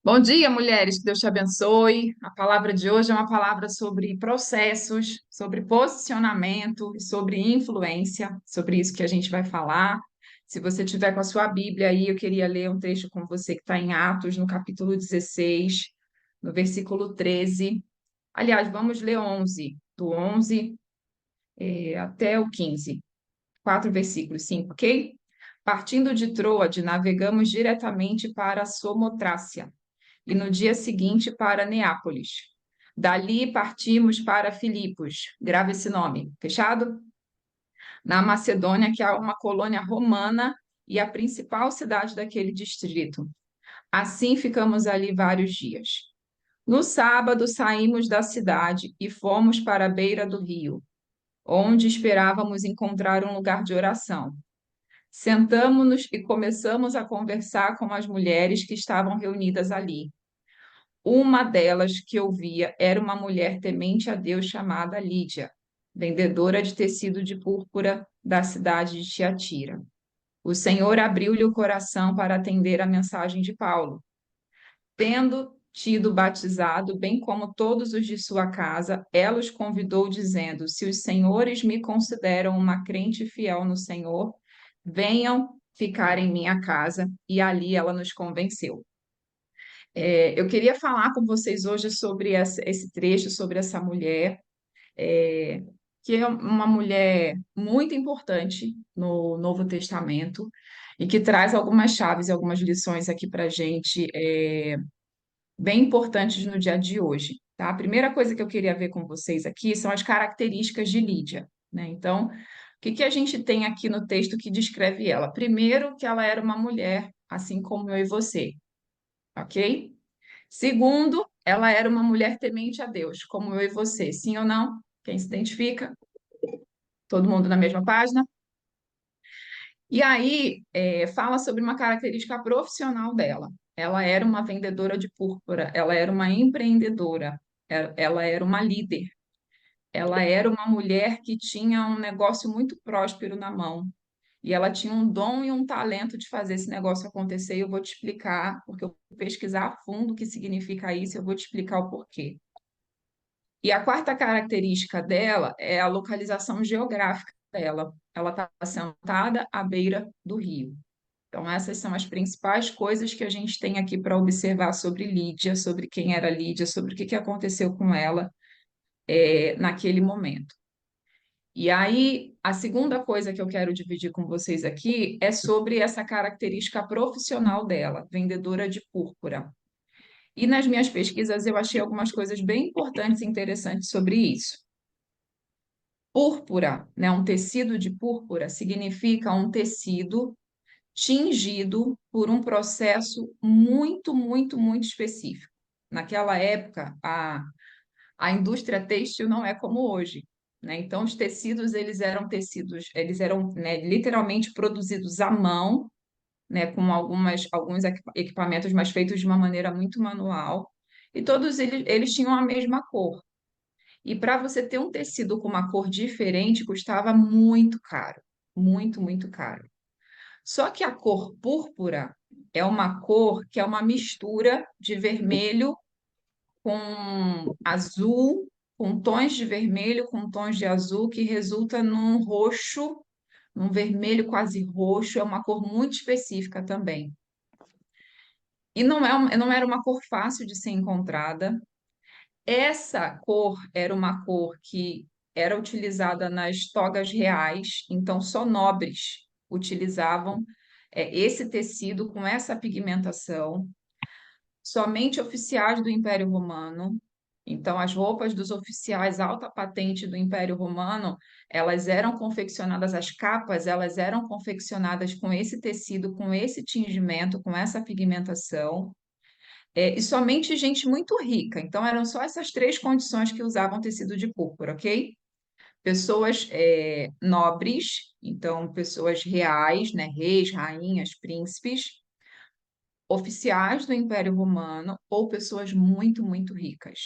Bom dia, mulheres, que Deus te abençoe. A palavra de hoje é uma palavra sobre processos, sobre posicionamento e sobre influência, sobre isso que a gente vai falar. Se você tiver com a sua Bíblia aí, eu queria ler um trecho com você que está em Atos, no capítulo 16, no versículo 13. Aliás, vamos ler 11, do 11 até o 15, quatro versículos, sim, ok? Partindo de Troade, navegamos diretamente para Samotrácia e no dia seguinte para Neápolis. Dali partimos para Filipos, grava esse nome, fechado? Na Macedônia, que é uma colônia romana e a principal cidade daquele distrito. Assim ficamos ali vários dias. No sábado saímos da cidade e fomos para a beira do rio, onde esperávamos encontrar um lugar de oração. Sentamo-nos e começamos a conversar com as mulheres que estavam reunidas ali. Uma delas que eu via era uma mulher temente a Deus chamada Lídia, vendedora de tecido de púrpura da cidade de Tiatira. O Senhor abriu-lhe o coração para atender a mensagem de Paulo. Tendo tido batizado, bem como todos os de sua casa, ela os convidou, dizendo: Se os senhores me consideram uma crente fiel no Senhor, venham ficar em minha casa. E ali ela nos convenceu. Eu queria falar com vocês hoje sobre esse trecho, sobre essa mulher, é, que é uma mulher muito importante no Novo Testamento e que traz algumas chaves e algumas lições aqui para a gente, bem importantes no dia de hoje, tá? A primeira coisa que eu queria ver com vocês aqui são as características de Lídia, né? Então, o que que a gente tem aqui no texto que descreve ela? Primeiro, que ela era uma mulher, assim como eu e você, ok? Segundo, ela era uma mulher temente a Deus, como eu e você. Sim ou não? Quem se identifica? Todo mundo na mesma página? E aí, fala sobre uma característica profissional dela. Ela era uma vendedora de púrpura, ela era uma empreendedora, ela era uma líder, ela era uma mulher que tinha um negócio muito próspero na mão. E ela tinha um dom e um talento de fazer esse negócio acontecer, e eu vou te explicar, porque eu vou pesquisar a fundo o que significa isso, eu vou te explicar o porquê. E a quarta característica dela é a localização geográfica dela. Ela está sentada à beira do rio. Então, essas são as principais coisas que a gente tem aqui para observar sobre Lídia, sobre quem era Lídia, sobre o que que aconteceu com ela, naquele momento. E aí, a segunda coisa que eu quero dividir com vocês aqui é sobre essa característica profissional dela, vendedora de púrpura. E nas minhas pesquisas eu achei algumas coisas bem importantes e interessantes sobre isso. Púrpura, né, um tecido de púrpura, significa um tecido tingido por um processo muito, muito, muito específico. Naquela época, a indústria têxtil não é como hoje, né? Então, os tecidos, eles eram, né, literalmente produzidos à mão, né, com alguns equipamentos, mas feitos de uma maneira muito manual, e todos eles tinham a mesma cor. E para você ter um tecido com uma cor diferente, custava muito caro, muito, muito caro. Só que a cor púrpura é uma cor que é uma mistura de vermelho com azul, com tons de vermelho, com tons de azul, que resulta num roxo, num vermelho quase roxo, é uma cor muito específica também. E não era uma cor fácil de ser encontrada. Essa cor era uma cor que era utilizada nas togas reais, então só nobres utilizavam esse tecido com essa pigmentação, somente oficiais do Império Romano. Então, as roupas dos oficiais alta patente do Império Romano, elas eram confeccionadas, as capas, elas eram confeccionadas com esse tecido, com esse tingimento, com essa pigmentação. E somente gente muito rica. Então, eram só essas três condições que usavam tecido de púrpura, ok? Pessoas nobres, então pessoas reais, né? Reis, rainhas, príncipes, oficiais do Império Romano ou pessoas muito, muito ricas,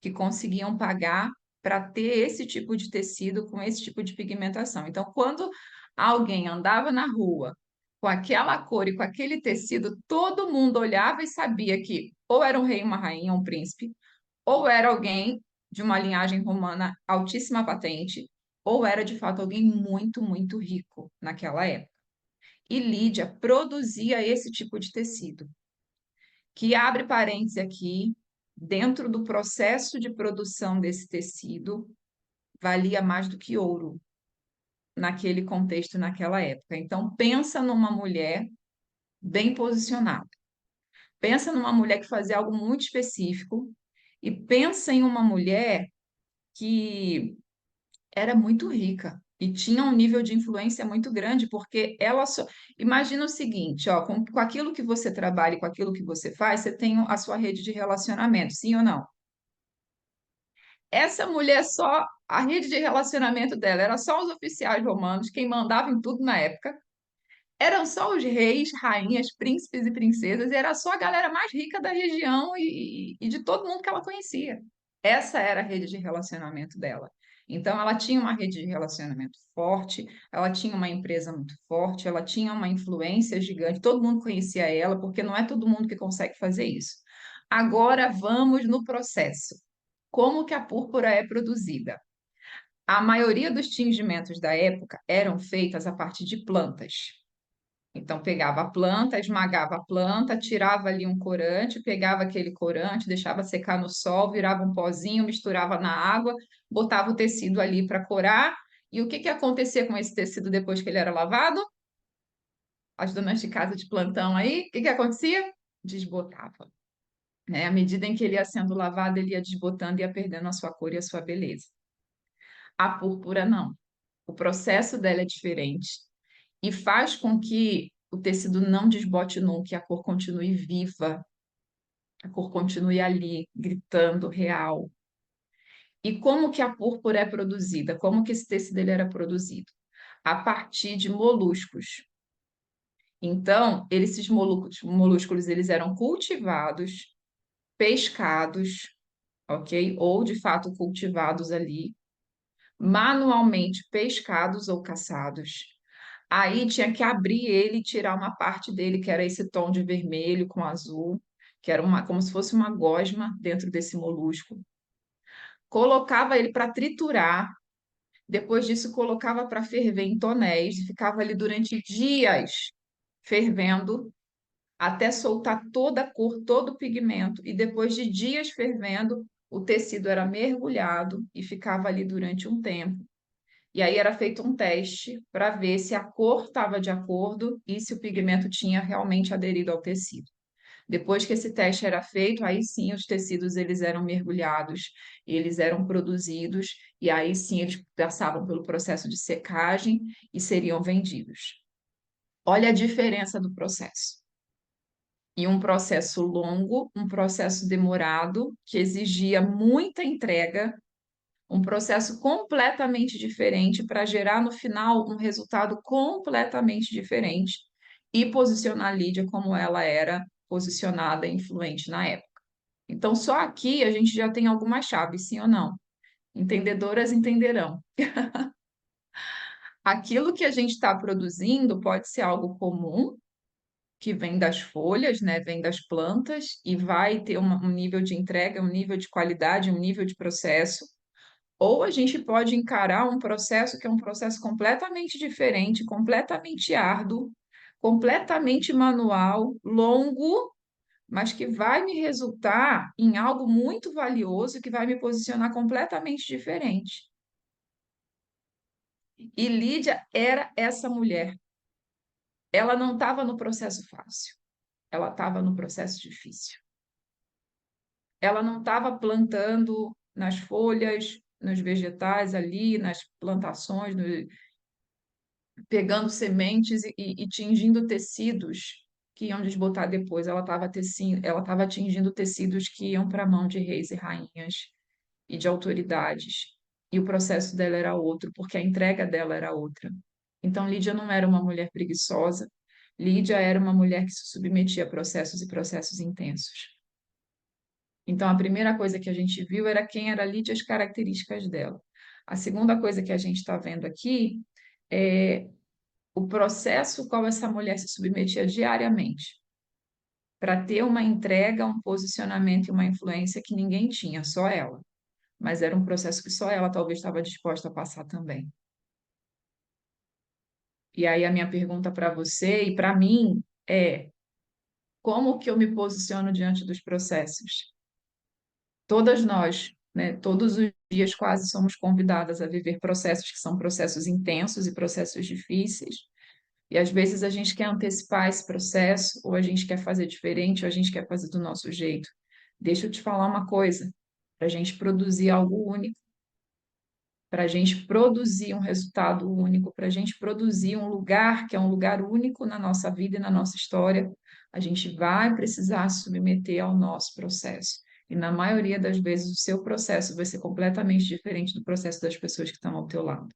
que conseguiam pagar para ter esse tipo de tecido com esse tipo de pigmentação. Então, quando alguém andava na rua com aquela cor e com aquele tecido, todo mundo olhava e sabia que ou era um rei, uma rainha, um príncipe, ou era alguém de uma linhagem romana altíssima patente, ou era de fato alguém muito, muito rico naquela época. E Lídia produzia esse tipo de tecido, que abre parênteses aqui, dentro do processo de produção desse tecido, valia mais do que ouro naquele contexto, naquela época. Então, pensa numa mulher bem posicionada. Pensa numa mulher que fazia algo muito específico e pensa em uma mulher que era muito rica e tinha um nível de influência muito grande, porque ela só. Imagina o seguinte, ó, com aquilo que você trabalha e com aquilo que você faz, você tem a sua rede de relacionamento, sim ou não? Essa mulher só, a rede de relacionamento dela era só os oficiais romanos, quem mandava em tudo na época. Eram só os reis, rainhas, príncipes e princesas, e era só a galera mais rica da região e de todo mundo que ela conhecia. Essa era a rede de relacionamento dela. Então, ela tinha uma rede de relacionamento forte, ela tinha uma empresa muito forte, ela tinha uma influência gigante, todo mundo conhecia ela, porque não é todo mundo que consegue fazer isso. Agora, vamos no processo. Como que a púrpura é produzida? A maioria dos tingimentos da época eram feitas a partir de plantas. Então, pegava a planta, esmagava a planta, tirava ali um corante, pegava aquele corante, deixava secar no sol, virava um pozinho, misturava na água, botava o tecido ali para corar. E o que que acontecia com esse tecido depois que ele era lavado? As donas de casa de plantão aí, o que que acontecia? Desbotava, né? À medida em que ele ia sendo lavado, ele ia desbotando e ia perdendo a sua cor e a sua beleza. A púrpura não. O processo dela é diferente e faz com que o tecido não desbote nunca, e a cor continue viva, a cor continue ali, gritando, real. E como que a púrpura é produzida? Como que esse tecido ele era produzido? A partir de moluscos. Então, esses molúsculos eles eram cultivados, pescados, ok? Ou de fato cultivados ali, manualmente pescados ou caçados. Aí tinha que abrir ele e tirar uma parte dele, que era esse tom de vermelho com azul, que era como se fosse uma gosma dentro desse molusco. Colocava ele para triturar, depois disso colocava para ferver em tonéis e ficava ali durante dias fervendo até soltar toda a cor, todo o pigmento. E depois de dias fervendo, o tecido era mergulhado e ficava ali durante um tempo. E aí era feito um teste para ver se a cor estava de acordo e se o pigmento tinha realmente aderido ao tecido. Depois que esse teste era feito, aí sim os tecidos eles eram mergulhados, eles eram produzidos e aí sim eles passavam pelo processo de secagem e seriam vendidos. Olha a diferença do processo. E um processo longo, um processo demorado, que exigia muita entrega, um processo completamente diferente para gerar no final um resultado completamente diferente e posicionar a Lídia como ela era posicionada e influente na época. Então, só aqui a gente já tem algumas chaves, sim ou não? Entendedoras entenderão. Aquilo que a gente está produzindo pode ser algo comum, que vem das folhas, né? Vem das plantas e vai ter um nível de entrega, um nível de qualidade, um nível de processo. Ou a gente pode encarar um processo que é um processo completamente diferente, completamente árduo, completamente manual, longo, mas que vai me resultar em algo muito valioso, que vai me posicionar completamente diferente. E Lídia era essa mulher. Ela não estava no processo fácil, ela estava no processo difícil. Ela não estava plantando nas folhas, nos vegetais ali, nas plantações, pegando sementes e tingindo tecidos que iam desbotar depois. Ela estava tingindo tecidos que iam para a mão de reis e rainhas e de autoridades. E o processo dela era outro, porque a entrega dela era outra. Então, Lídia não era uma mulher preguiçosa. Lídia era uma mulher que se submetia a processos e processos intensos. Então, a primeira coisa que a gente viu era quem era Lídia e as características dela. A segunda coisa que a gente está vendo aqui é o processo qual essa mulher se submetia diariamente. para ter uma entrega, um posicionamento e uma influência que ninguém tinha, só ela. Mas era um processo que só ela talvez estava disposta a passar também. E aí a minha pergunta para você e para mim é: como que eu me posiciono diante dos processos? Todas nós, né, todos os dias quase somos convidadas a viver processos que são processos intensos e processos difíceis. E às vezes a gente quer antecipar esse processo, ou a gente quer fazer diferente, ou a gente quer fazer do nosso jeito. Deixa eu te falar uma coisa: para a gente produzir algo único, para a gente produzir um resultado único, para a gente produzir um lugar que é um lugar único na nossa vida e na nossa história, a gente vai precisar se submeter ao nosso processo. E na maioria das vezes o seu processo vai ser completamente diferente do processo das pessoas que estão ao teu lado.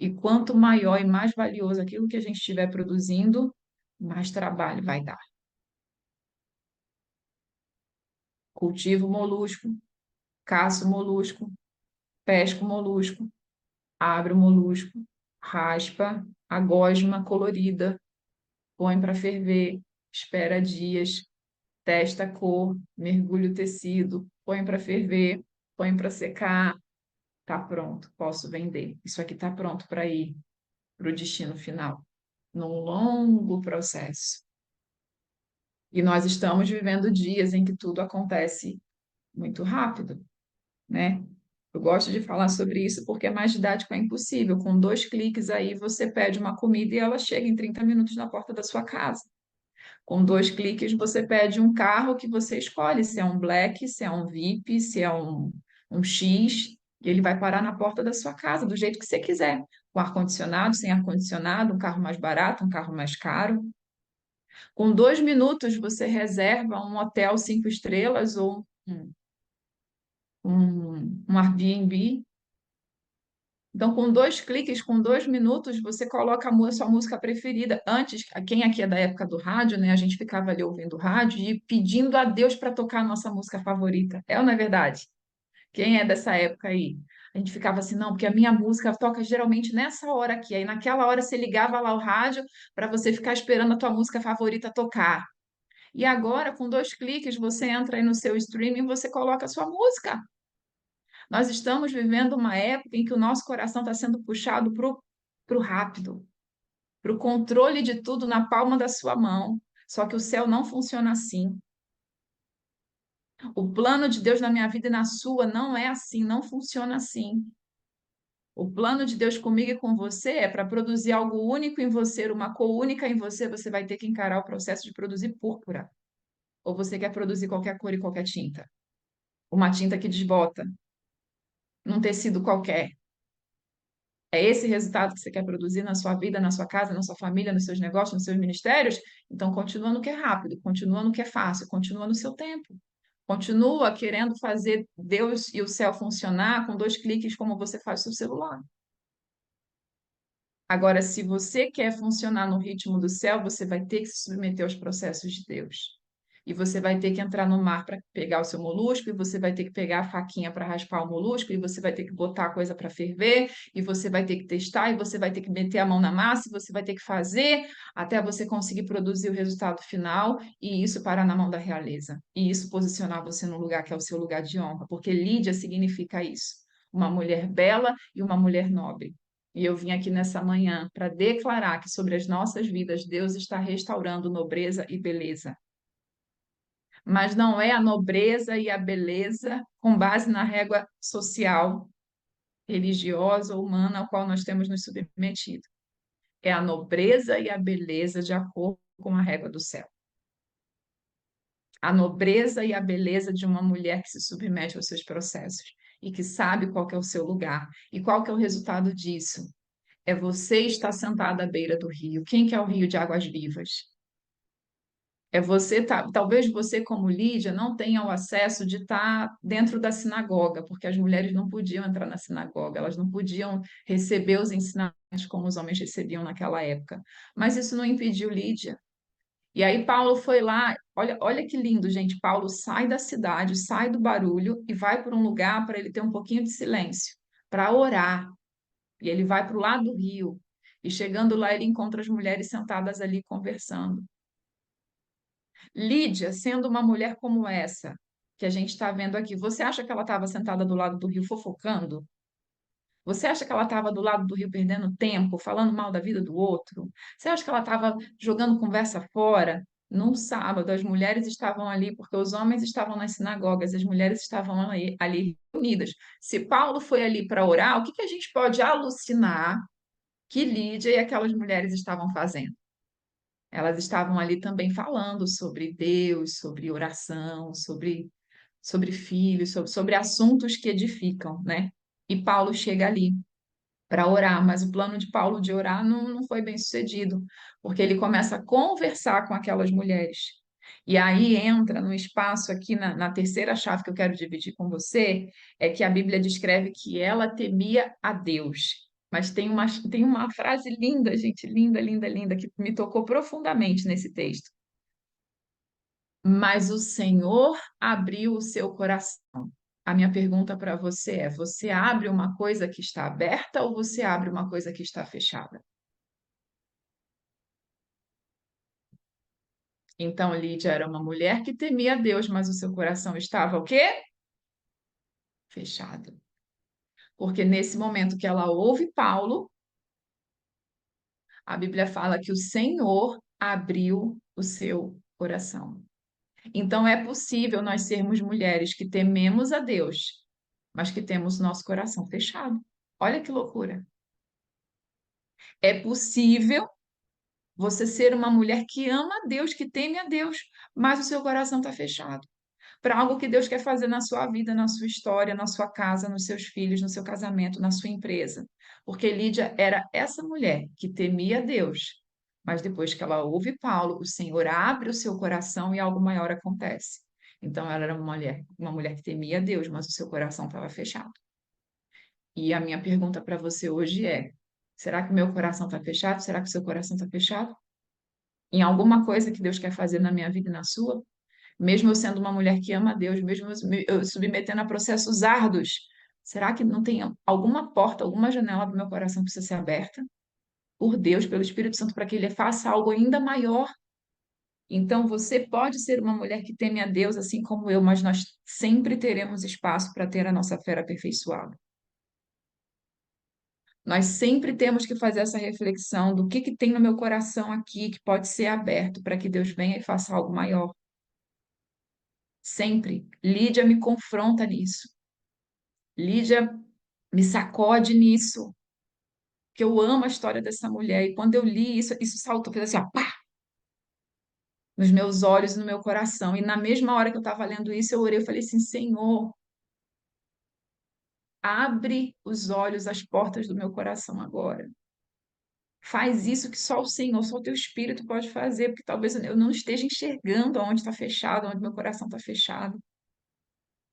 E quanto maior e mais valioso aquilo que a gente estiver produzindo, mais trabalho vai dar. Cultivo molusco, caço molusco, pesco molusco, abre o molusco, raspa a gosma colorida, põe para ferver, espera dias, testa a cor, mergulha o tecido, põe para ferver, põe para secar, tá pronto, posso vender. Isso aqui tá pronto para ir para o destino final, num longo processo. E nós estamos vivendo dias em que tudo acontece muito rápido, né? Eu gosto de falar sobre isso porque é mais didático, é impossível. Com 2 cliques aí você pede uma comida e ela chega em 30 minutos na porta da sua casa. Com 2 cliques você pede um carro que você escolhe, se é um Black, se é um VIP, se é um X, e ele vai parar na porta da sua casa, do jeito que você quiser. Com ar-condicionado, sem ar-condicionado, um carro mais barato, um carro mais caro. Com 2 minutos você reserva um hotel 5 estrelas ou um Airbnb. Então, com 2 cliques, com 2 minutos, você coloca a sua música preferida. Antes, quem aqui é da época do rádio, né? A gente ficava ali ouvindo rádio e pedindo a Deus para tocar a nossa música favorita. É ou não é verdade? Quem é dessa época aí? A gente ficava assim, não, porque a minha música toca geralmente nessa hora aqui. Aí naquela hora você ligava lá o rádio para você ficar esperando a tua música favorita tocar. E agora, com 2 cliques, você entra aí no seu streaming e você coloca a sua música. Nós estamos vivendo uma época em que o nosso coração está sendo puxado para o rápido, para o controle de tudo na palma da sua mão. Só que o céu não funciona assim. O plano de Deus na minha vida e na sua não é assim, não funciona assim. O plano de Deus comigo e com você é para produzir algo único em você, uma cor única em você, você vai ter que encarar o processo de produzir púrpura. Ou você quer produzir qualquer cor e qualquer tinta? Uma tinta que desbota, num tecido qualquer. É esse resultado que você quer produzir na sua vida, na sua casa, na sua família, nos seus negócios, nos seus ministérios? Então, continua no que é rápido, continua no que é fácil, continua no seu tempo. Continua querendo fazer Deus e o céu funcionar com 2 cliques, como você faz no seu celular. Agora, se você quer funcionar no ritmo do céu, você vai ter que se submeter aos processos de Deus. E você vai ter que entrar no mar para pegar o seu molusco, e você vai ter que pegar a faquinha para raspar o molusco, e você vai ter que botar a coisa para ferver, e você vai ter que testar, e você vai ter que meter a mão na massa, e você vai ter que fazer até você conseguir produzir o resultado final, e isso parar na mão da realeza. E isso posicionar você no lugar que é o seu lugar de honra, porque Lídia significa isso, uma mulher bela e uma mulher nobre. E eu vim aqui nessa manhã para declarar que sobre as nossas vidas Deus está restaurando nobreza e beleza. Mas não é a nobreza e a beleza com base na régua social, religiosa ou humana ao qual nós temos nos submetido. É a nobreza e a beleza de acordo com a régua do céu. A nobreza e a beleza de uma mulher que se submete aos seus processos e que sabe qual que é o seu lugar. E qual que é o resultado disso? É você estar sentado à beira do rio. Quem que é o rio de águas vivas? É você, talvez você, como Lídia, não tenha o acesso de estar dentro da sinagoga, porque as mulheres não podiam entrar na sinagoga, elas não podiam receber os ensinamentos como os homens recebiam naquela época. Mas isso não impediu Lídia. E aí Paulo foi lá, olha que lindo, gente. Paulo sai da cidade, sai do barulho e vai para um lugar para ele ter um pouquinho de silêncio, para orar. E ele vai para o lado do rio. E chegando lá, ele encontra as mulheres sentadas ali conversando. Lídia, sendo uma mulher como essa, que a gente está vendo aqui, você acha que ela estava sentada do lado do rio fofocando? Você acha que ela estava do lado do rio perdendo tempo, falando mal da vida do outro? Você acha que ela estava jogando conversa fora? Num sábado, as mulheres estavam ali porque os homens estavam nas sinagogas, as mulheres estavam ali reunidas. Se Paulo foi ali para orar, o que que a gente pode alucinar que Lídia e aquelas mulheres estavam fazendo? Elas estavam ali também falando sobre Deus, sobre oração, sobre filhos, sobre assuntos que edificam, né? E Paulo chega ali para orar, mas o plano de Paulo de orar não foi bem sucedido, porque ele começa a conversar com aquelas mulheres. E aí entra no espaço aqui na terceira chave que eu quero dividir com você, é que a Bíblia descreve que ela temia a Deus. Mas tem uma frase linda, gente, linda, linda, linda, que me tocou profundamente nesse texto. Mas o Senhor abriu o seu coração. A minha pergunta para você é: você abre uma coisa que está aberta ou você abre uma coisa que está fechada? Então, Lídia era uma mulher que temia a Deus, mas o seu coração estava o quê? Fechado. Porque nesse momento que ela ouve Paulo, a Bíblia fala que o Senhor abriu o seu coração. Então, é possível nós sermos mulheres que tememos a Deus, mas que temos nosso coração fechado. Olha que loucura. É possível você ser uma mulher que ama a Deus, que teme a Deus, mas o seu coração está fechado para algo que Deus quer fazer na sua vida, na sua história, na sua casa, nos seus filhos, no seu casamento, na sua empresa. Porque Lídia era essa mulher que temia a Deus, mas depois que ela ouve Paulo, o Senhor abre o seu coração e algo maior acontece. Então ela era uma mulher que temia a Deus, mas o seu coração estava fechado. E a minha pergunta para você hoje é: será que o meu coração está fechado? Será que o seu coração está fechado? Em alguma coisa que Deus quer fazer na minha vida e na sua, mesmo eu sendo uma mulher que ama a Deus, mesmo eu submetendo a processos árduos, será que não tem alguma porta, alguma janela do meu coração que precisa ser aberta por Deus, pelo Espírito Santo, para que Ele faça algo ainda maior? Então, você pode ser uma mulher que teme a Deus, assim como eu, mas nós sempre teremos espaço para ter a nossa fé aperfeiçoada. Nós sempre temos que fazer essa reflexão do que tem no meu coração aqui que pode ser aberto para que Deus venha e faça algo maior. Sempre. Lídia me confronta nisso. Lídia me sacode nisso. Que eu amo a história dessa mulher. E quando eu li isso, isso saltou, fez assim, ó, pá, nos meus olhos e no meu coração. E na mesma hora que eu estava lendo isso, eu orei, eu falei assim, Senhor, abre os olhos, as portas do meu coração agora. Faz isso que só o Senhor, só o teu Espírito pode fazer, porque talvez eu não esteja enxergando onde está fechado, onde meu coração está fechado.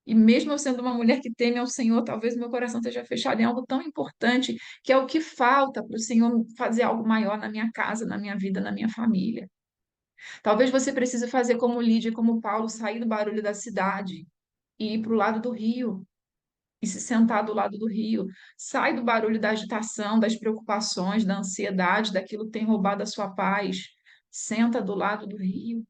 E mesmo eu sendo uma mulher que teme ao Senhor, talvez meu coração esteja fechado em algo tão importante, que é o que falta para o Senhor fazer algo maior na minha casa, na minha vida, na minha família. Talvez você precise fazer como Lídia, e como Paulo, sair do barulho da cidade e ir para o lado do rio. E se sentar do lado do rio. Sai do barulho da agitação, das preocupações, da ansiedade, daquilo que tem roubado a sua paz. Senta do lado do rio.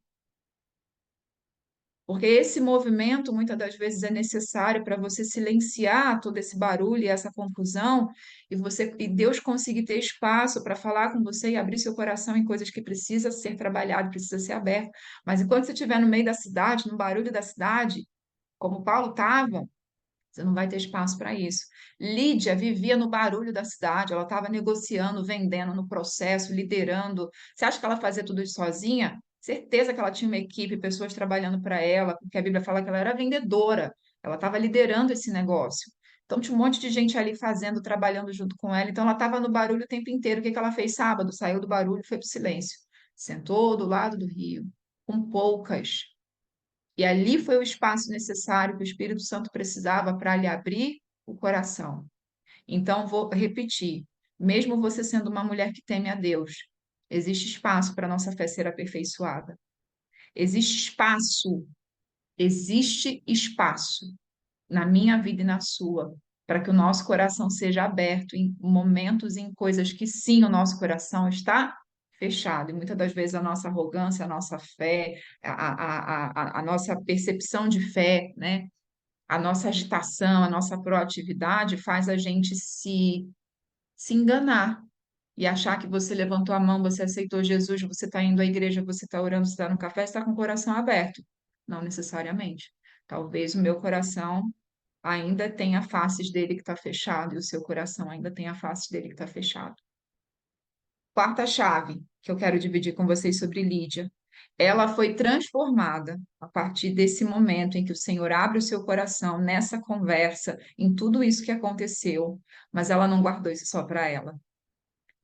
Porque esse movimento, muitas das vezes, é necessário para você silenciar todo esse barulho e essa confusão, e Deus conseguir ter espaço para falar com você e abrir seu coração em coisas que precisa ser trabalhado, precisa ser aberto. Mas enquanto você estiver no meio da cidade, no barulho da cidade, como Paulo estava, você não vai ter espaço para isso. Lídia vivia no barulho da cidade, ela estava negociando, vendendo no processo, liderando. Você acha que ela fazia tudo isso sozinha? Certeza que ela tinha uma equipe, pessoas trabalhando para ela, porque a Bíblia fala que ela era vendedora, ela estava liderando esse negócio. Então tinha um monte de gente ali fazendo, trabalhando junto com ela. Então ela estava no barulho o tempo inteiro. O que que ela fez sábado? Saiu do barulho e foi para o silêncio. Sentou do lado do rio, com poucas. E ali foi o espaço necessário que o Espírito Santo precisava para lhe abrir o coração. Então, vou repetir: mesmo você sendo uma mulher que teme a Deus, existe espaço para a nossa fé ser aperfeiçoada. Existe espaço, existe espaço na minha vida e na sua, para que o nosso coração seja aberto em momentos, em coisas que sim, o nosso coração está fechado. E muitas das vezes a nossa arrogância, a nossa fé, a nossa percepção de fé, né? A nossa agitação, a nossa proatividade faz a gente se enganar e achar que você levantou a mão, você aceitou Jesus, você está indo à igreja, você está orando, você está no café, você está com o coração aberto. Não necessariamente. Talvez o meu coração ainda tenha faces dele que está fechado e o seu coração ainda tenha faces dele que está fechado. Quarta chave que eu quero dividir com vocês sobre Lídia. Ela foi transformada a partir desse momento em que o Senhor abre o seu coração nessa conversa, em tudo isso que aconteceu, mas ela não guardou isso só para ela.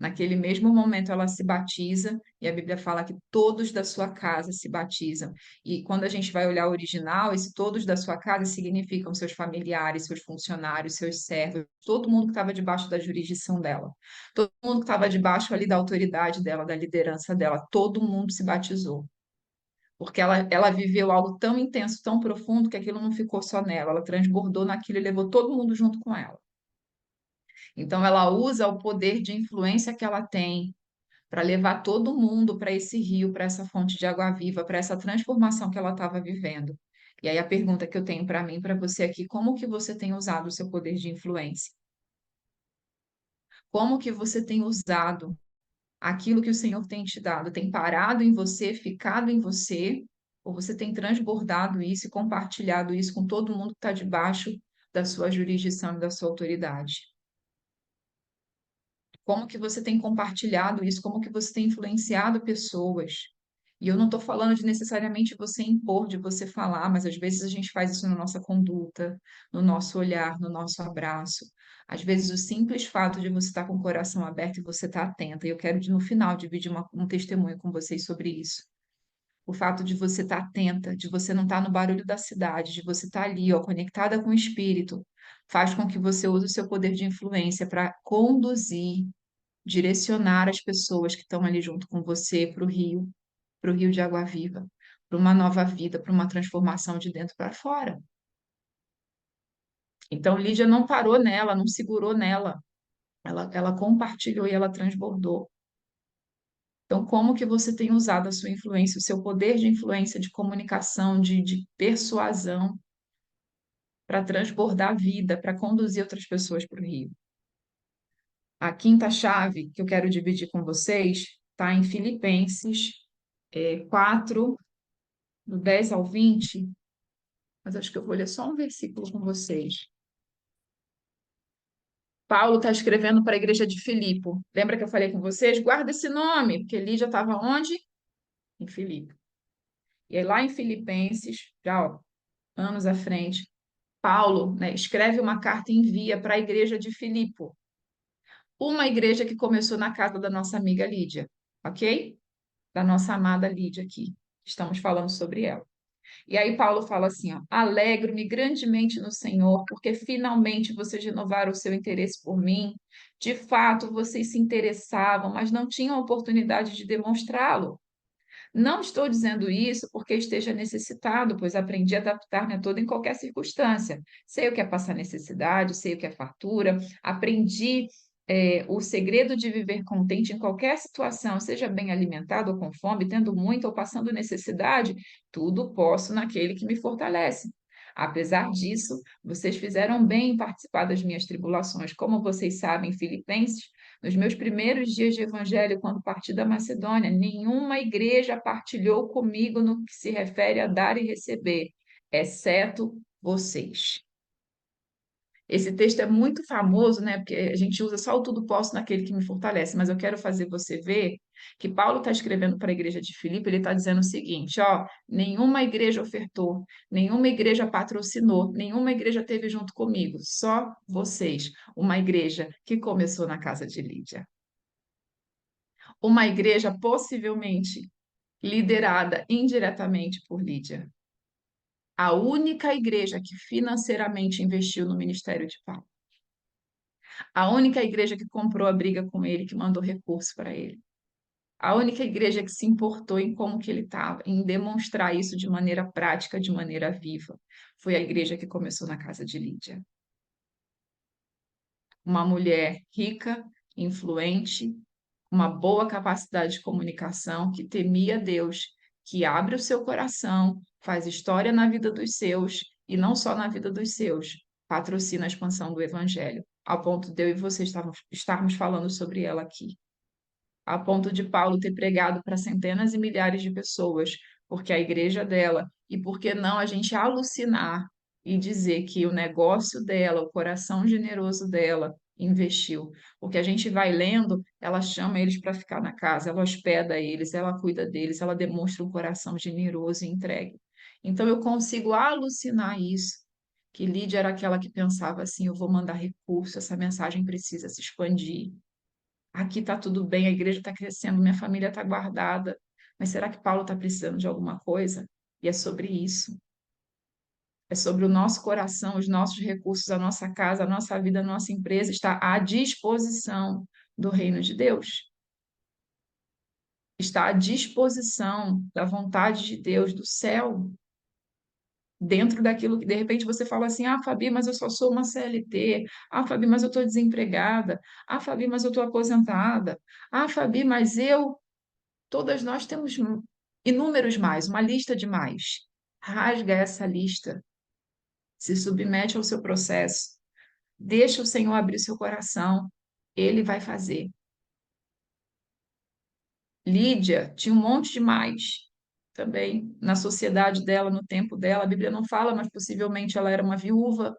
Naquele mesmo momento, ela se batiza, e a Bíblia fala que todos da sua casa se batizam. E quando a gente vai olhar o original, esse todos da sua casa significam seus familiares, seus funcionários, seus servos, todo mundo que estava debaixo da jurisdição dela, todo mundo que estava debaixo ali da autoridade dela, da liderança dela, todo mundo se batizou. Porque ela viveu algo tão intenso, tão profundo, que aquilo não ficou só nela, ela transbordou naquilo e levou todo mundo junto com ela. Então, ela usa o poder de influência que ela tem para levar todo mundo para esse rio, para essa fonte de água viva, para essa transformação que ela estava vivendo. E aí a pergunta que eu tenho para mim, para você aqui, como que você tem usado o seu poder de influência? Como que você tem usado aquilo que o Senhor tem te dado? Tem parado em você, ficado em você, ou você tem transbordado isso e compartilhado isso com todo mundo que está debaixo da sua jurisdição e da sua autoridade? Como que você tem compartilhado isso? Como que você tem influenciado pessoas? E eu não estou falando de necessariamente você impor, de você falar, mas às vezes a gente faz isso na nossa conduta, no nosso olhar, no nosso abraço. Às vezes o simples fato de você estar com o coração aberto e você estar atenta. E eu quero, no final, dividir um testemunho com vocês sobre isso. O fato de você estar atenta, de você não estar no barulho da cidade, de você estar ali, ó, conectada com o Espírito, faz com que você use o seu poder de influência para conduzir, direcionar as pessoas que estão ali junto com você para o rio de água viva, para uma nova vida, para uma transformação de dentro para fora. Então, Lídia não parou nela, não segurou nela, ela compartilhou e ela transbordou. Então, como que você tem usado a sua influência, o seu poder de influência, de comunicação, de persuasão, para transbordar a vida, para conduzir outras pessoas para o rio? A quinta chave que eu quero dividir com vocês está em Filipenses 4, do 10 ao 20, mas acho que eu vou ler só um versículo com vocês. Paulo está escrevendo para a igreja de Filipe. Lembra que eu falei com vocês? Guarda esse nome, porque Lídia estava onde? Em Filipe. E aí, lá em Filipenses, já ó, anos à frente, Paulo, né, escreve uma carta e envia para a igreja de Filipe, uma igreja que começou na casa da nossa amiga Lídia, ok? Da nossa amada Lídia aqui. Estamos falando sobre ela. E aí Paulo fala assim, ó, alegro-me grandemente no Senhor, porque finalmente vocês renovaram o seu interesse por mim. De fato, vocês se interessavam, mas não tinham a oportunidade de demonstrá-lo. Não estou dizendo isso porque esteja necessitado, pois aprendi a adaptar-me a toda em qualquer circunstância. Sei o que é passar necessidade, sei o que é fartura, aprendi o segredo de viver contente em qualquer situação, seja bem alimentado ou com fome, tendo muito ou passando necessidade, tudo posso naquele que me fortalece. Apesar disso, vocês fizeram bem em participar das minhas tribulações. Como vocês sabem, Filipenses, nos meus primeiros dias de evangelho, quando parti da Macedônia, nenhuma igreja partilhou comigo no que se refere a dar e receber, exceto vocês. Esse texto é muito famoso, né? Porque a gente usa só o tudo posso naquele que me fortalece, mas eu quero fazer você ver que Paulo está escrevendo para a igreja de Filipe, ele está dizendo o seguinte: ó, nenhuma igreja ofertou, nenhuma igreja patrocinou, nenhuma igreja teve junto comigo, só vocês, uma igreja que começou na casa de Lídia. Uma igreja possivelmente liderada indiretamente por Lídia. A única igreja que financeiramente investiu no ministério de Paulo. A única igreja que comprou a briga com ele, que mandou recurso para ele. A única igreja que se importou em como que ele estava, em demonstrar isso de maneira prática, de maneira viva, foi a igreja que começou na casa de Lídia. Uma mulher rica, influente, uma boa capacidade de comunicação, que temia Deus, que abre o seu coração, faz história na vida dos seus e não só na vida dos seus, patrocina a expansão do Evangelho, ao ponto de eu e você estarmos falando sobre ela aqui, a ponto de Paulo ter pregado para centenas e milhares de pessoas, porque a igreja dela, e por que não a gente alucinar e dizer que o negócio dela, o coração generoso dela, investiu. Porque a gente vai lendo, ela chama eles para ficar na casa, ela hospeda eles, ela cuida deles, ela demonstra um coração generoso e entregue. Então eu consigo alucinar isso. Que Lídia era aquela que pensava assim: eu vou mandar recurso, essa mensagem precisa se expandir. Aqui está tudo bem, a igreja está crescendo, minha família está guardada. Mas será que Paulo está precisando de alguma coisa? E é sobre isso. É sobre o nosso coração, os nossos recursos, a nossa casa, a nossa vida, a nossa empresa está à disposição do reino de Deus. Está à disposição da vontade de Deus, do céu, dentro daquilo que de repente você fala assim: ah, Fabi, mas eu só sou uma CLT. Ah, Fabi, mas eu estou desempregada. Ah, Fabi, mas eu estou aposentada. Ah, Fabi, mas eu. Todas nós temos inúmeros mais, uma lista de mais. Rasga essa lista, se submete ao seu processo, deixa o Senhor abrir seu coração, ele vai fazer. Lídia tinha um monte de mais também na sociedade dela, no tempo dela. A Bíblia não fala, mas possivelmente ela era uma viúva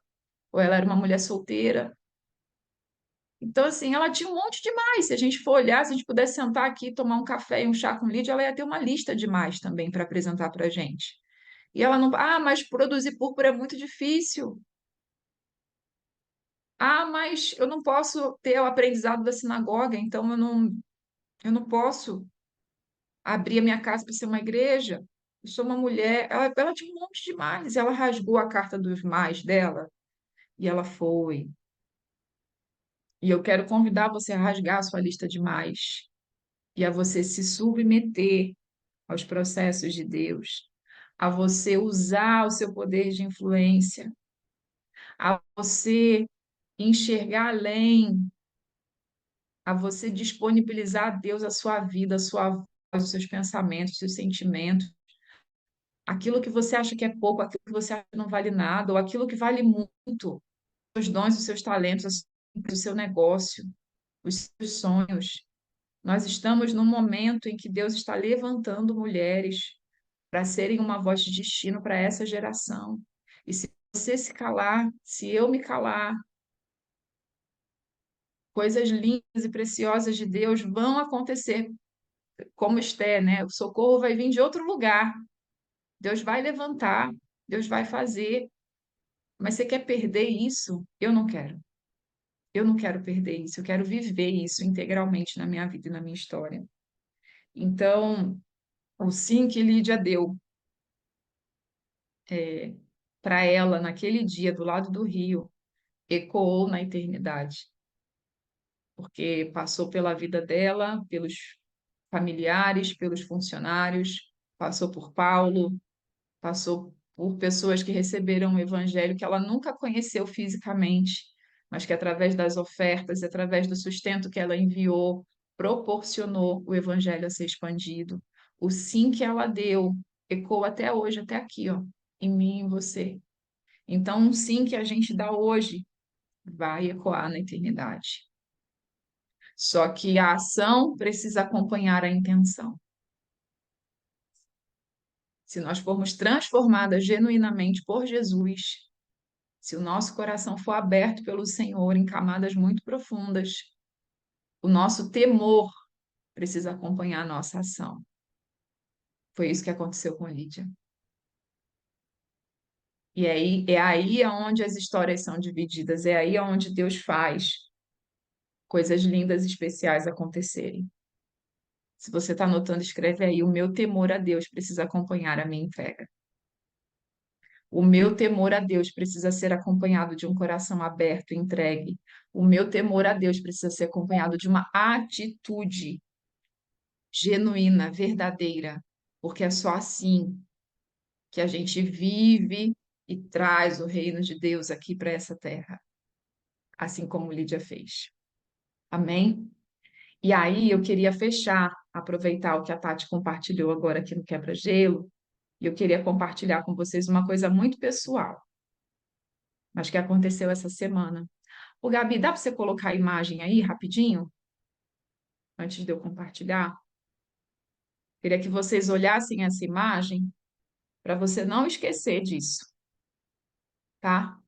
ou ela era uma mulher solteira. Então, assim, ela tinha um monte de mais. Se a gente for olhar, se a gente pudesse sentar aqui, tomar um café e um chá com Lídia, ela ia ter uma lista de mais também para apresentar para a gente. E ela não. Ah, mas produzir púrpura é muito difícil. Ah, mas eu não posso ter o aprendizado da sinagoga, então eu não posso abrir a minha casa para ser uma igreja. Eu sou uma mulher. Ela tinha um monte de mais. Ela rasgou a carta dos mais dela e ela foi. E eu quero convidar você a rasgar a sua lista de mais e a você se submeter aos processos de Deus, a você usar o seu poder de influência, a você enxergar além, a você disponibilizar a Deus a sua vida, a sua voz, os seus pensamentos, os seus sentimentos, aquilo que você acha que é pouco, aquilo que você acha que não vale nada, ou aquilo que vale muito, os seus dons, os seus talentos, o seu negócio, os seus sonhos. Nós estamos num momento em que Deus está levantando mulheres para serem uma voz de destino para essa geração. E se você se calar, se eu me calar, coisas lindas e preciosas de Deus vão acontecer, como Esté, né? O socorro vai vir de outro lugar. Deus vai levantar, Deus vai fazer. Mas você quer perder isso? Eu não quero. Eu não quero perder isso. Eu quero viver isso integralmente na minha vida e na minha história. Então, o sim que Lídia deu para ela naquele dia do lado do rio ecoou na eternidade, porque passou pela vida dela, pelos familiares, pelos funcionários, passou por Paulo, passou por pessoas que receberam o evangelho que ela nunca conheceu fisicamente, mas que através das ofertas e através do sustento que ela enviou, proporcionou o evangelho a ser expandido. O sim que ela deu ecoa até hoje, até aqui, ó, em mim e em você. Então, um sim que a gente dá hoje vai ecoar na eternidade. Só que a ação precisa acompanhar a intenção. Se nós formos transformadas genuinamente por Jesus, se o nosso coração for aberto pelo Senhor em camadas muito profundas, o nosso temor precisa acompanhar a nossa ação. Foi isso que aconteceu com Lídia. E aí, é aí onde as histórias são divididas, é aí onde Deus faz coisas lindas e especiais acontecerem. Se você está anotando, escreve aí: o meu temor a Deus precisa acompanhar a minha entrega. O meu temor a Deus precisa ser acompanhado de um coração aberto e entregue. O meu temor a Deus precisa ser acompanhado de uma atitude genuína, verdadeira, porque é só assim que a gente vive e traz o reino de Deus aqui para essa terra, assim como Lídia fez. Amém? E aí eu queria fechar, aproveitar o que a Tati compartilhou agora aqui no Quebra-Gelo, e eu queria compartilhar com vocês uma coisa muito pessoal, mas que aconteceu essa semana. Ô, Gabi, dá para você colocar a imagem aí rapidinho, antes de eu compartilhar? Queria que vocês olhassem essa imagem para você não esquecer disso, tá?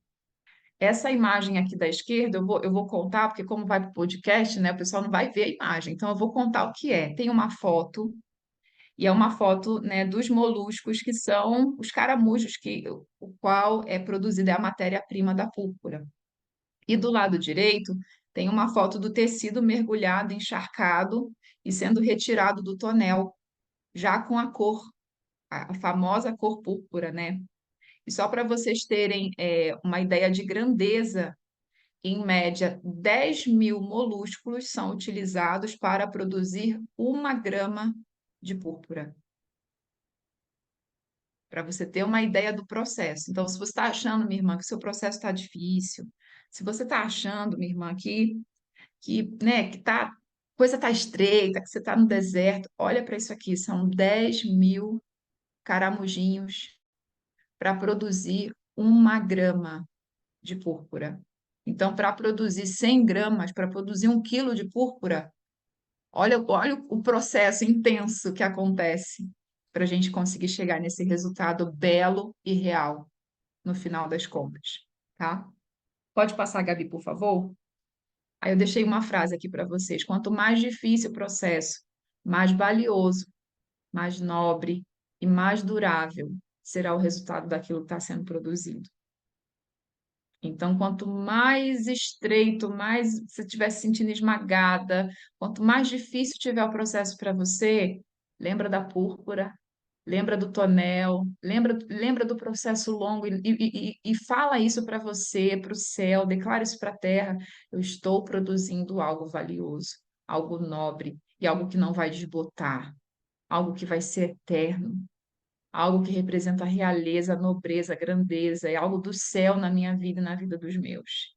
Essa imagem aqui da esquerda, eu vou contar, porque como vai para o podcast, né, o pessoal não vai ver a imagem, então eu vou contar o que é. Tem uma foto, e é uma foto, né, dos moluscos, que são os caramujos, o qual é produzida é a matéria-prima da púrpura. E do lado direito, tem uma foto do tecido mergulhado, encharcado e sendo retirado do tonel, já com a cor, a famosa cor púrpura, né? E só para vocês terem uma ideia de grandeza, em média, 10.000 molúsculos são utilizados para produzir 1 grama de púrpura, para você ter uma ideia do processo. Então, se você está achando, minha irmã, que o seu processo está difícil, se você está achando, minha irmã, né, coisa está estreita, que você está no deserto, olha para isso aqui, são 10.000 caramujinhos para produzir 1 grama de púrpura. Então, para produzir 100 gramas, para produzir 1 quilo de púrpura, olha o processo intenso que acontece para a gente conseguir chegar nesse resultado belo e real no final das contas, tá? Pode passar, Gabi, por favor? Aí eu deixei uma frase aqui para vocês. Quanto mais difícil o processo, mais valioso, mais nobre e mais durável será o resultado daquilo que está sendo produzido. Então, quanto mais estreito, mais você estiver se sentindo esmagada, quanto mais difícil tiver o processo para você, lembra da púrpura, lembra do tonel, lembra do processo longo e fala isso para você, para o céu, declara isso para a terra. Eu estou produzindo algo valioso, algo nobre e algo que não vai desbotar, algo que vai ser eterno, algo que representa a realeza, a nobreza, a grandeza, é algo do céu na minha vida e na vida dos meus.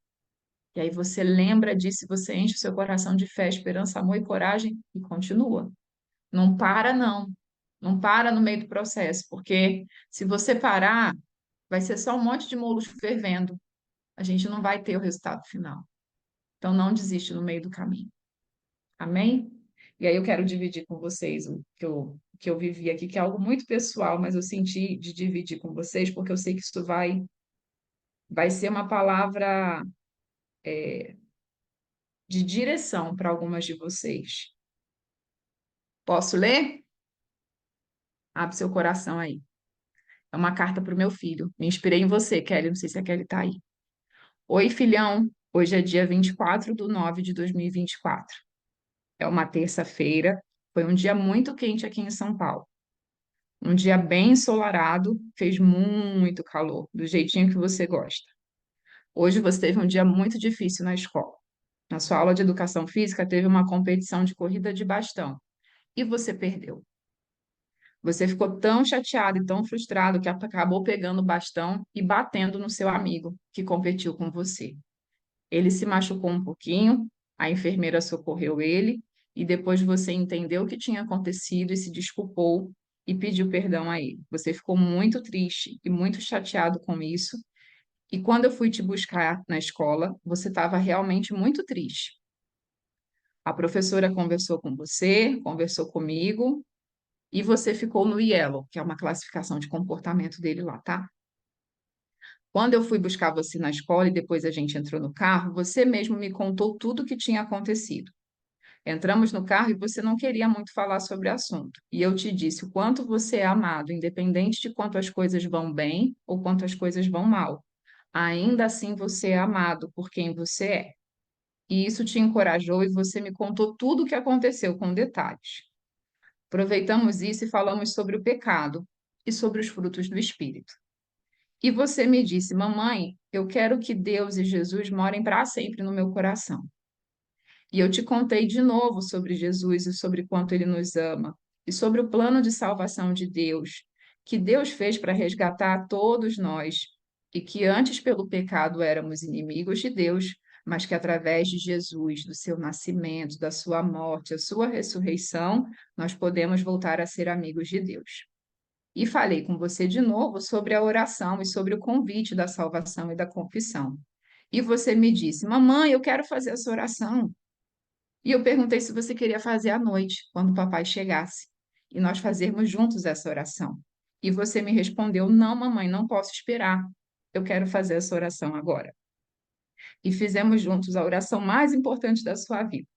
E aí você lembra disso, e você enche o seu coração de fé, esperança, amor e coragem e continua. Não para, não. Não para no meio do processo, porque se você parar, vai ser só um monte de molusco fervendo. A gente não vai ter o resultado final. Então não desiste no meio do caminho. Amém? E aí eu quero dividir com vocês o que eu vivi aqui, que é algo muito pessoal, mas eu senti de dividir com vocês, porque eu sei que isso vai ser uma palavra de direção para algumas de vocês. Posso ler? Abre seu coração aí. É uma carta para o meu filho. Me inspirei em você, Kelly. Não sei se a Kelly está aí. Oi, filhão. Hoje é dia 24/9/2024. É uma terça-feira. Foi um dia muito quente aqui em São Paulo. Um dia bem ensolarado, fez muito calor, do jeitinho que você gosta. Hoje você teve um dia muito difícil na escola. Na sua aula de educação física, teve uma competição de corrida de bastão e você perdeu. Você ficou tão chateado e tão frustrado que acabou pegando o bastão e batendo no seu amigo que competiu com você. Ele se machucou um pouquinho, a enfermeira socorreu ele e depois você entendeu o que tinha acontecido e se desculpou e pediu perdão a ele. Você ficou muito triste e muito chateado com isso. E quando eu fui te buscar na escola, você estava realmente muito triste. A professora conversou com você, conversou comigo e você ficou no Yellow, que é uma classificação de comportamento dele lá, tá? Quando eu fui buscar você na escola e depois a gente entrou no carro, você mesmo me contou tudo o que tinha acontecido. Entramos no carro e você não queria muito falar sobre o assunto. E eu te disse o quanto você é amado, independente de quanto as coisas vão bem ou quanto as coisas vão mal. Ainda assim você é amado por quem você é. E isso te encorajou e você me contou tudo o que aconteceu com detalhes. Aproveitamos isso e falamos sobre o pecado e sobre os frutos do Espírito. E você me disse, mamãe, eu quero que Deus e Jesus morem para sempre no meu coração. E eu te contei de novo sobre Jesus e sobre quanto ele nos ama, e sobre o plano de salvação de Deus, que Deus fez para resgatar todos nós, e que antes pelo pecado éramos inimigos de Deus, mas que através de Jesus, do seu nascimento, da sua morte, a sua ressurreição, nós podemos voltar a ser amigos de Deus. E falei com você de novo sobre a oração e sobre o convite da salvação e da confissão. E você me disse, mamãe, eu quero fazer essa oração. E eu perguntei se você queria fazer à noite, quando o papai chegasse, e nós fazermos juntos essa oração. E você me respondeu, não, mamãe, não posso esperar. Eu quero fazer essa oração agora. E fizemos juntos a oração mais importante da sua vida.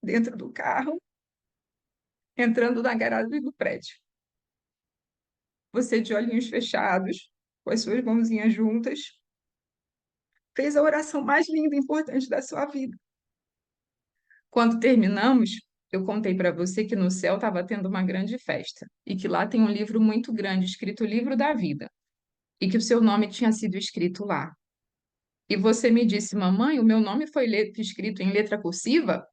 Dentro do carro, entrando na garagem do prédio. Você de olhinhos fechados, com as suas mãozinhas juntas, fez a oração mais linda e importante da sua vida. Quando terminamos, eu contei para você que no céu estava tendo uma grande festa e que lá tem um livro muito grande, escrito Livro da Vida, e que o seu nome tinha sido escrito lá. E você me disse, mamãe, o meu nome foi escrito em letra cursiva?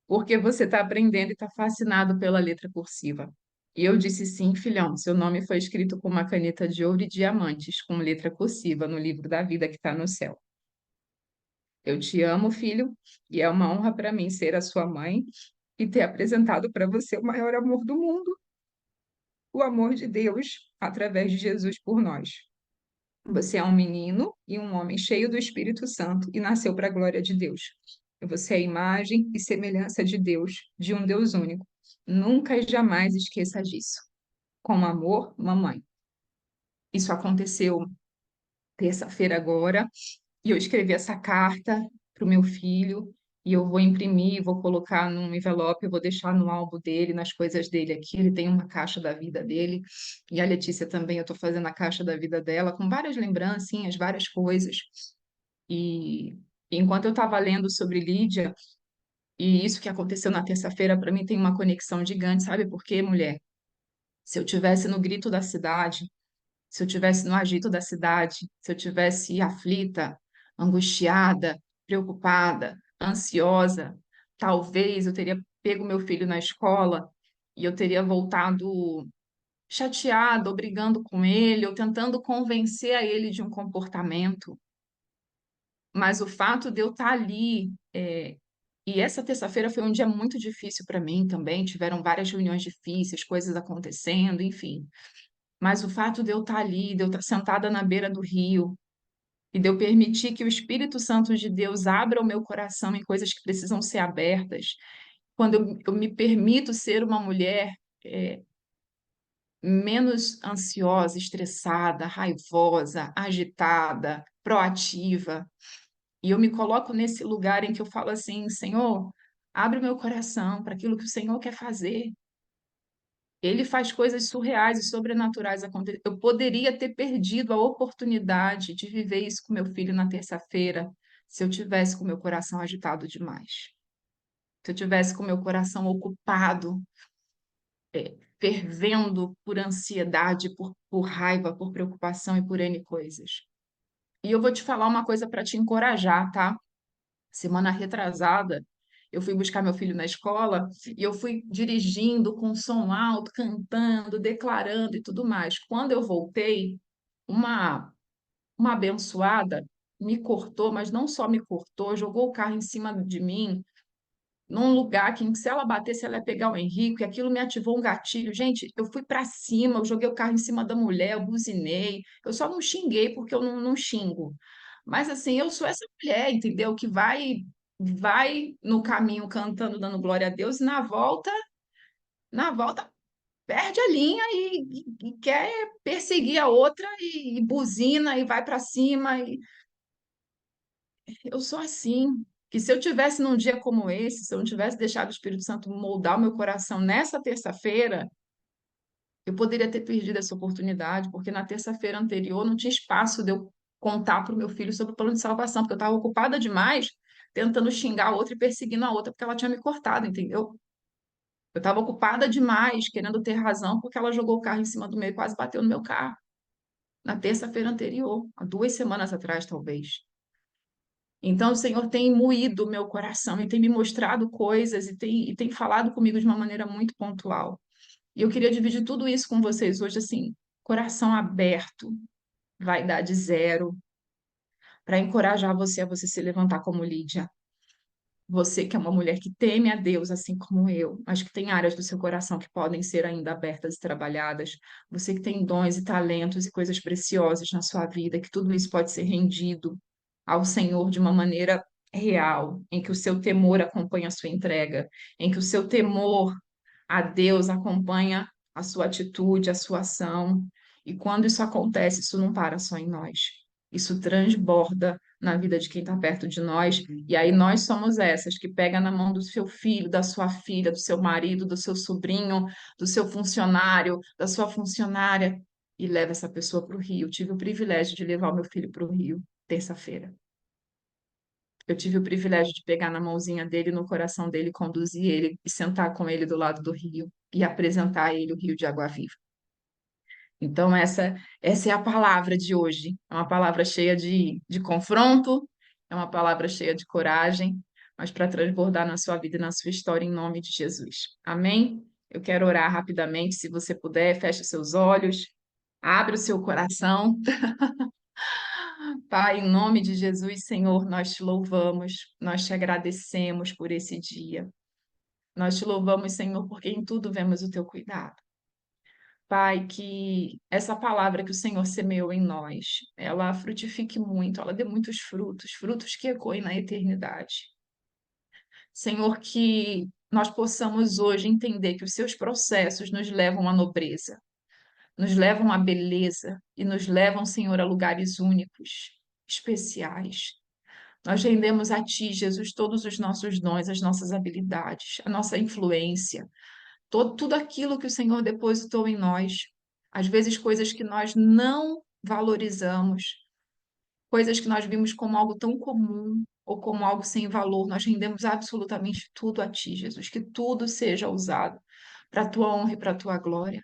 Porque você está aprendendo e está fascinado pela letra cursiva. E eu disse, sim, filhão, seu nome foi escrito com uma caneta de ouro e diamantes, com letra cursiva, no livro da vida que está no céu. Eu te amo, filho, e é uma honra para mim ser a sua mãe e ter apresentado para você o maior amor do mundo, o amor de Deus através de Jesus por nós. Você é um menino e um homem cheio do Espírito Santo e nasceu para a glória de Deus. Você é a imagem e semelhança de Deus, de um Deus único. Nunca e jamais esqueça disso. Com amor, mamãe. Isso aconteceu terça-feira agora, e eu escrevi essa carta para o meu filho, e eu vou imprimir, vou colocar num envelope, eu vou deixar no álbum dele, nas coisas dele aqui. Ele tem uma caixa da vida dele, e a Letícia também, eu estou fazendo a caixa da vida dela, com várias lembrancinhas, várias coisas. E enquanto eu estava lendo sobre Lídia, e isso que aconteceu na terça-feira, para mim tem uma conexão gigante, sabe por quê, mulher? Se eu tivesse no grito da cidade, se eu tivesse no agito da cidade, se eu tivesse aflita, angustiada, preocupada, ansiosa, talvez eu teria pego meu filho na escola e eu teria voltado chateada, ou brigando com ele, ou tentando convencer a ele de um comportamento. Mas o fato de eu estar ali, e essa terça-feira foi um dia muito difícil para mim também, tiveram várias reuniões difíceis, coisas acontecendo, enfim. Mas o fato de eu estar ali, de eu estar sentada na beira do rio, e de eu permitir que o Espírito Santo de Deus abra o meu coração em coisas que precisam ser abertas, quando eu me permito ser uma mulher menos ansiosa, estressada, raivosa, agitada, proativa, e eu me coloco nesse lugar em que eu falo assim, Senhor, abre o meu coração para aquilo que o Senhor quer fazer. Ele faz coisas surreais e sobrenaturais acontecer. Eu poderia ter perdido a oportunidade de viver isso com meu filho na terça-feira, se eu tivesse com meu coração agitado demais. Se eu tivesse com meu coração ocupado, fervendo por ansiedade, por raiva, por preocupação e por N coisas. E eu vou te falar uma coisa para te encorajar, tá? Semana retrasada, eu fui buscar meu filho na escola e eu fui dirigindo com som alto, cantando, declarando e tudo mais. Quando eu voltei, uma, uma abençoada me cortou, mas não só me cortou, jogou o carro em cima de mim, num lugar que se ela batesse, ela ia pegar o Henrique, e aquilo me ativou um gatilho. Gente, eu fui para cima, eu joguei o carro em cima da mulher, eu buzinei, eu só não xinguei porque eu não xingo. Mas assim, eu sou essa mulher, entendeu? Que vai no caminho cantando, dando glória a Deus, e na volta perde a linha e quer perseguir a outra e buzina e vai para cima. Eu sou assim. Que se eu tivesse num dia como esse, se eu não tivesse deixado o Espírito Santo moldar o meu coração nessa terça-feira, eu poderia ter perdido essa oportunidade, porque na terça-feira anterior não tinha espaço de eu contar para o meu filho sobre o plano de salvação, porque eu estava ocupada demais tentando xingar a outra e perseguindo a outra porque ela tinha me cortado, entendeu? Eu estava ocupada demais querendo ter razão porque ela jogou o carro em cima do meu e quase bateu no meu carro. Na terça-feira anterior, há 2 semanas atrás, talvez. Então, o Senhor tem moído o meu coração e tem me mostrado coisas e tem falado comigo de uma maneira muito pontual. E eu queria dividir tudo isso com vocês hoje, assim, coração aberto, vaidade zero, para encorajar você a você se levantar como Lídia. Você que é uma mulher que teme a Deus, assim como eu, mas que tem áreas do seu coração que podem ser ainda abertas e trabalhadas. Você que tem dons e talentos e coisas preciosas na sua vida, que tudo isso pode ser rendido ao Senhor de uma maneira real, em que o seu temor acompanha a sua entrega, em que o seu temor a Deus acompanha a sua atitude, a sua ação. E quando isso acontece, isso não para só em nós. Isso transborda na vida de quem está perto de nós. E aí nós somos essas que pega na mão do seu filho, da sua filha, do seu marido, do seu sobrinho, do seu funcionário, da sua funcionária e leva essa pessoa para o Rio. Eu tive o privilégio de levar o meu filho para o Rio terça-feira. Eu tive o privilégio de pegar na mãozinha dele, no coração dele, conduzir ele e sentar com ele do lado do rio e apresentar a ele o Rio de Água Viva. Então, essa é a palavra de hoje. É uma palavra cheia de confronto, é uma palavra cheia de coragem, mas para transbordar na sua vida e na sua história, em nome de Jesus. Amém? Eu quero orar rapidamente, se você puder, feche seus olhos, abre o seu coração. Pai, em nome de Jesus, Senhor, nós te louvamos, nós te agradecemos por esse dia. Nós te louvamos, Senhor, porque em tudo vemos o teu cuidado. Pai, que essa palavra que o Senhor semeou em nós, ela frutifique muito, ela dê muitos frutos, frutos que ecoem na eternidade. Senhor, que nós possamos hoje entender que os seus processos nos levam à nobreza, nos levam à beleza e nos levam, Senhor, a lugares únicos, especiais. Nós rendemos a Ti, Jesus, todos os nossos dons, as nossas habilidades, a nossa influência, tudo aquilo que o Senhor depositou em nós. Às vezes, coisas que nós não valorizamos, coisas que nós vimos como algo tão comum ou como algo sem valor, nós rendemos absolutamente tudo a Ti, Jesus, que tudo seja usado para a Tua honra e para a Tua glória.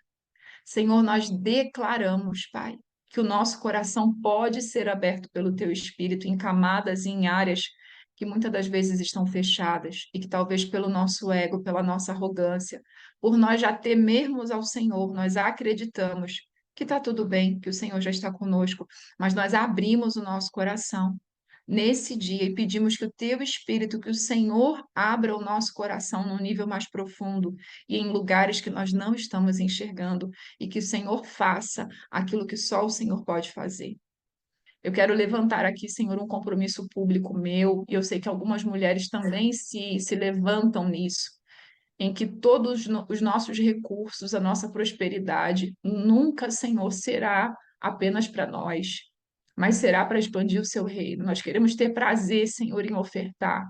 Senhor, nós declaramos, Pai, que o nosso coração pode ser aberto pelo Teu Espírito em camadas e em áreas que muitas das vezes estão fechadas e que talvez pelo nosso ego, pela nossa arrogância, por nós já temermos ao Senhor, nós acreditamos que está tudo bem, que o Senhor já está conosco, mas nós abrimos o nosso coração nesse dia e pedimos que o Teu Espírito, que o Senhor abra o nosso coração num nível mais profundo e em lugares que nós não estamos enxergando e que o Senhor faça aquilo que só o Senhor pode fazer. Eu quero levantar aqui, Senhor, um compromisso público meu, e eu sei que algumas mulheres também se levantam nisso, em que todos os nossos recursos, a nossa prosperidade, nunca, Senhor, será apenas para nós, mas será para expandir o seu reino. Nós queremos ter prazer, Senhor, em ofertar.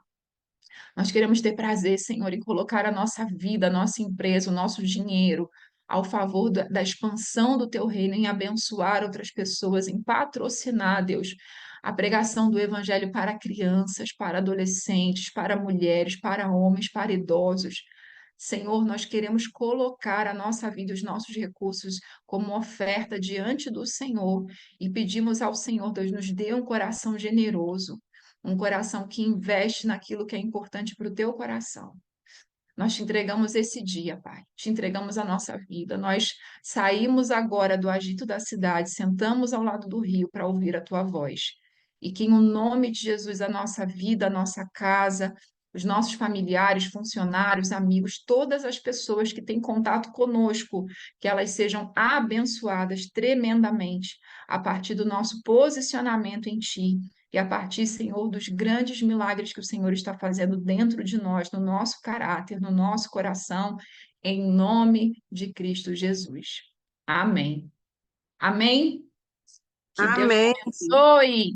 Nós queremos ter prazer, Senhor, em colocar a nossa vida, a nossa empresa, o nosso dinheiro ao favor da expansão do teu reino, em abençoar outras pessoas, em patrocinar, Deus, a pregação do evangelho para crianças, para adolescentes, para mulheres, para homens, para idosos. Senhor, nós queremos colocar a nossa vida, os nossos recursos como oferta diante do Senhor e pedimos ao Senhor, Deus, nos dê um coração generoso, um coração que investe naquilo que é importante para o teu coração. Nós te entregamos esse dia, Pai. Te entregamos a nossa vida. Nós saímos agora do agito da cidade, sentamos ao lado do rio para ouvir a tua voz. E que, em o nome de Jesus, a nossa vida, a nossa casa, os nossos familiares, funcionários, amigos, todas as pessoas que têm contato conosco, que elas sejam abençoadas tremendamente a partir do nosso posicionamento em Ti e a partir, Senhor, dos grandes milagres que o Senhor está fazendo dentro de nós, no nosso caráter, no nosso coração, em nome de Cristo Jesus. Amém. Amém. Que Deus te Amém. abençoe.